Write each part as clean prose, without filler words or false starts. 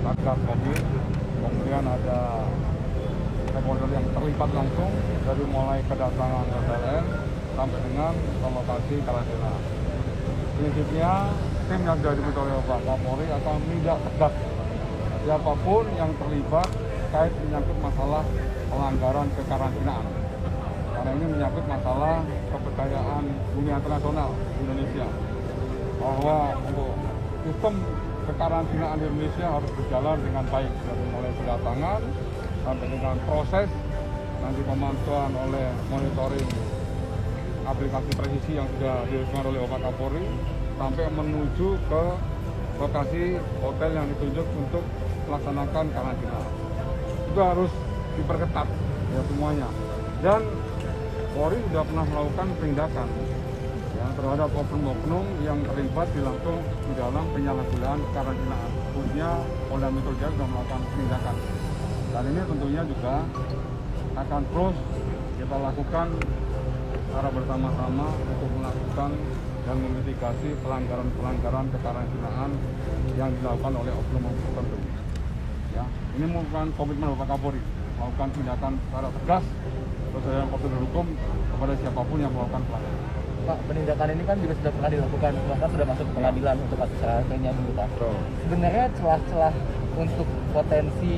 Satgas Covid, kemudian ada stakeholder yang terlibat langsung dari mulai kedatangan PLN sampai dengan ke lokasi karantina. Prinsipnya tim yang sudah dibentuk oleh Pak Kapolri akan menindak tegas siapapun yang terlibat terkait menyangkut masalah pelanggaran kekarantinaan. Karena ini menyangkut masalah kepercayaan dunia internasional di Indonesia. Bahwa untuk sistem kekarantinaan di Indonesia harus berjalan dengan baik dari mulai kedatangan sampai dengan proses nanti pemantauan oleh monitoring aplikasi presisi yang sudah diresmikan oleh Bapak Kapolri sampai menuju ke lokasi hotel yang ditunjuk untuk melaksanakan karantina. Itu harus diperketat ya semuanya. Dan Polri sudah pernah melakukan penindakan ya, terhadap oknum-oknum yang terlibat langsung di dalam penyalahgunaan karantinaan. Khususnya Polda Metro Jaya sudah melakukan penindakan. Dan ini tentunya juga akan terus kita lakukan secara bersama-sama untuk melakukan dan memitigasi pelanggaran-pelanggaran kekarantinaan yang dilakukan oleh oknum-oknum tertentu. Ya, ini merupakan komitmen Bapak Kapolri melakukan tindakan secara tegas sesuai dengan prosedur hukum kepada siapapun yang melakukan pelanggaran. Pak, penindakan ini kan juga sudah pernah dilakukan, bahkan sudah masuk ke pengadilan untuk kasus lainnya dulu Pak. Sebenarnya celah-celah untuk potensi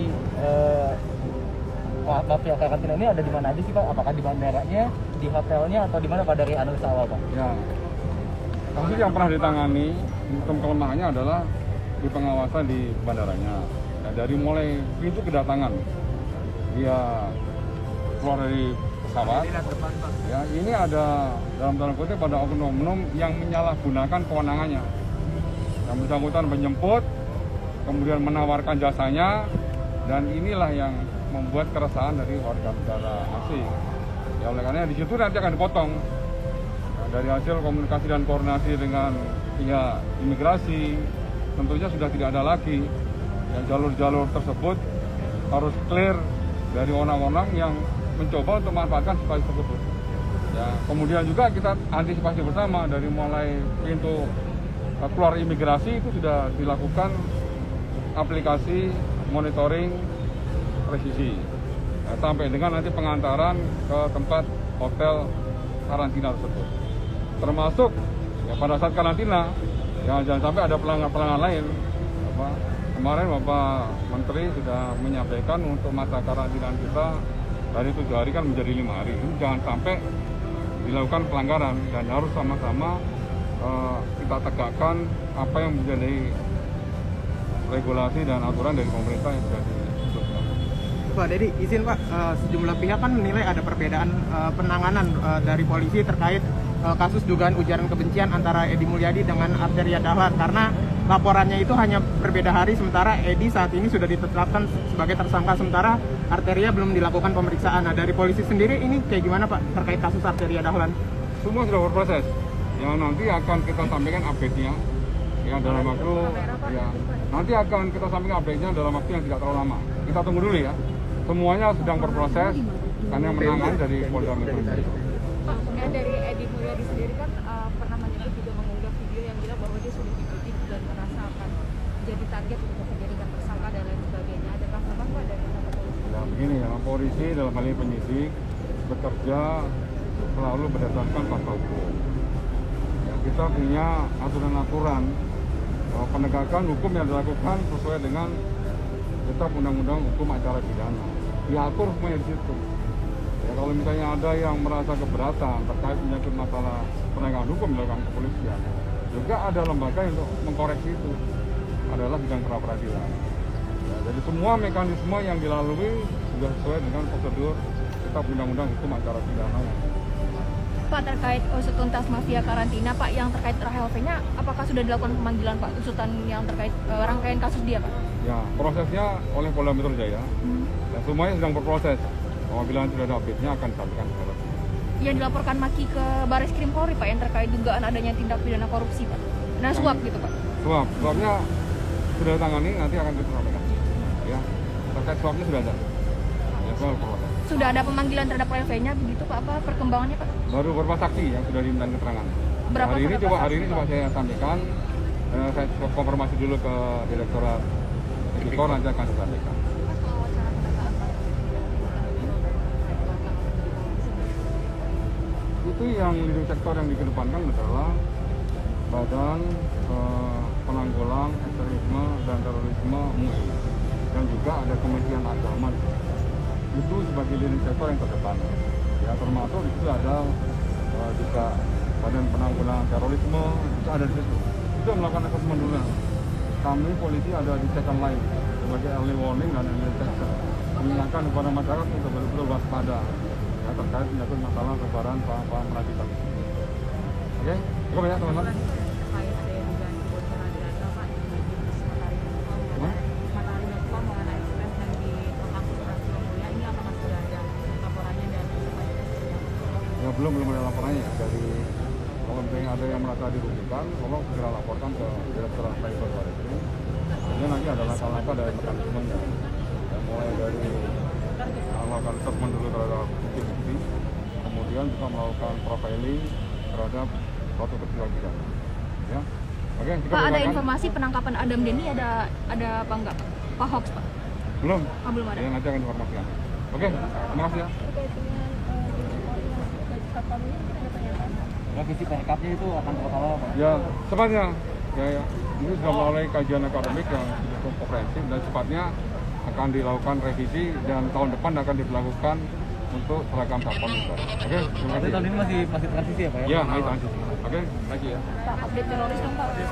mafia karantina ini ada di mana aja sih Pak? Apakah di bandaranya, di hotelnya, atau di mana Pak dari analisa awal Pak? Ya, kasus yang pernah ditangani, kelemahannya adalah di pengawasan di bandaranya. Ya, dari mulai pintu kedatangan, dia keluar dari pesawat. Ya, ini ada dalam tanda kutip pada oknum-oknum yang menyalahgunakan kewenangannya. Yang bersangkutan menjemput, kemudian menawarkan jasanya, dan inilah yang membuat keresahan dari warga negara asing. Ya, oleh karena di situ nanti akan dipotong. Ya, dari hasil komunikasi dan koordinasi dengan pihak imigrasi, tentunya sudah tidak ada lagi. Ya, jalur-jalur tersebut harus clear dari orang-orang yang mencoba untuk memanfaatkan situasi tersebut. Ya, kemudian juga kita antisipasi bersama dari mulai pintu keluar imigrasi itu sudah dilakukan aplikasi monitoring presisi ya, sampai dengan nanti pengantaran ke tempat hotel karantina tersebut. Termasuk ya, pada saat karantina ya, jangan sampai ada pelanggan-pelanggan lain. Kemarin Bapak Menteri sudah menyampaikan untuk masa karantina kita dari 7 hari kan menjadi 5 hari. Ini jangan sampai dilakukan pelanggaran dan harus sama-sama kita tegakkan apa yang menjadi regulasi dan aturan dari pemerintah yang sudah ditetapkan. Pak Dedi, izin Pak, sejumlah pihak kan menilai ada perbedaan penanganan dari polisi terkait kasus dugaan ujaran kebencian antara Edi Mulyadi dengan Arteria Dahlan karena laporannya itu hanya berbeda hari, sementara Edi saat ini sudah ditetapkan sebagai tersangka, sementara Arteria belum dilakukan pemeriksaan. Nah, dari polisi sendiri ini kayak gimana Pak terkait kasus Arteria Dahlan? Semua sudah berproses. Yang nanti akan kita sampaikan update-nya ya dalam waktu ya nanti akan kita sampaikan update-nya dalam waktu yang tidak terlalu lama. Kita tunggu dulu ya. Semuanya sedang berproses karena menangani dari Polda Metro Jaya. Pak, kemudian dari Edi Mulyadi sendiri kan pernah menyebut juga mengunggah video yang bilang bahwa dia sudah dibidik dan merasa akan jadi target untuk menjadikan tersangka dan lain sebagainya. Adakah memang Pak dari polisi? Ya begini ya, polisi dalam hal ini penyidik bekerja selalu berdasarkan fakta hukum. Ya, kita punya aturan-aturan penegakan hukum yang dilakukan sesuai dengan kitab undang-undang hukum acara pidana. Diatur semuanya di situ. Ya, kalau misalnya ada yang merasa keberatan terkait menyangkut masalah penegakan hukum dilakukan kepolisian, juga ada lembaga yang untuk mengkoreksi itu adalah bidang pra-peradilan. Ya, jadi semua mekanisme yang dilalui sudah sesuai dengan prosedur kitab undang-undang hukum acara pidana. Pak, terkait usut tuntas mafia karantina Pak, yang terkait Rahel V-nya, apakah sudah dilakukan pemanggilan Pak, usutan yang terkait rangkaian kasus dia Pak? Ya, prosesnya oleh Polda Metro Jaya. Dan semuanya sedang berproses. Apabila sudah ada update-nya akan disampaikan kepada kita. Yang dilaporkan Maki ke Baris Krim Polri Pak, yang terkait dugaan adanya tindak pidana korupsi Pak. Nah, suap gitu Pak. Suapnya sudah ditangani, nanti akan kita sampaikan. Ya, terkait suapnya sudah ada. Ya, soal proses. Sudah ada pemanggilan terhadap Rahel V-nya begitu Pak, apa perkembangannya Pak? Baru beberapa saksi yang sudah diminta keterangan. Berapa hari ini coba saya sampaikan. Saya konfirmasi dulu ke Direktorat tipikor nanti akan disampaikan. Itu yang leading sektor yang dikedepankan adalah Badan Penanggulang Ekstremisme dan Terorisme MUI, dan juga ada Kementerian Agama. Itu sebagai leading sektor yang terdepan. Ya, termasuk di situ ada juga Badan Penanggulangan Terorisme, itu ada di situ. Itu melakukan assessment dulu. Kami polisi ada di second line sebagai early warning dan early detection, mengingatkan kepada masyarakat untuk betul-betul waspada ya, terkait menyangkut masalah sebaran paham-paham radikal. Oke, cukup ya teman-teman. Terkait ada dugaan kebocoran data Pak di Matahari.com mengenai ekspres yang di kampus Transmedia, ini apakah sudah ada laporannya dan Ya belum ada laporannya ya. Dari kalau misalnya ada yang merasa dirugikan, tolong segera laporkan ke Direktorat Cyber Baris Krim. Kemudian nanti ada langkah-langkah dari mekanismenya, yang mulai dari melakukan assessment dulu terhadap bukti-bukti, kemudian juga melakukan profiling terhadap suatu peristiwa pidana. Ya, oke. Kita Pak, ada silakan. informasi penangkapan Adam Denny ada apa enggak? Pak Hoax, Pak? Belum. Oh, belum ada. Ya, nanti akan informasikan. Oke, terima kasih ya. Ya, visi perkapnya itu akan total apa? Ya, cepatnya. Ya, ini sudah melalui kajian akademik yang cukup komprehensif dan cepatnya akan dilakukan revisi dan tahun depan akan diberlakukan untuk seragam satpam juga. Oke, terima Tapi kasih. tahun ini masih transisi ya Pak ya? Ya, masih transisi. Oke, lagi ya. Pak, update teroris dong, Pak. Update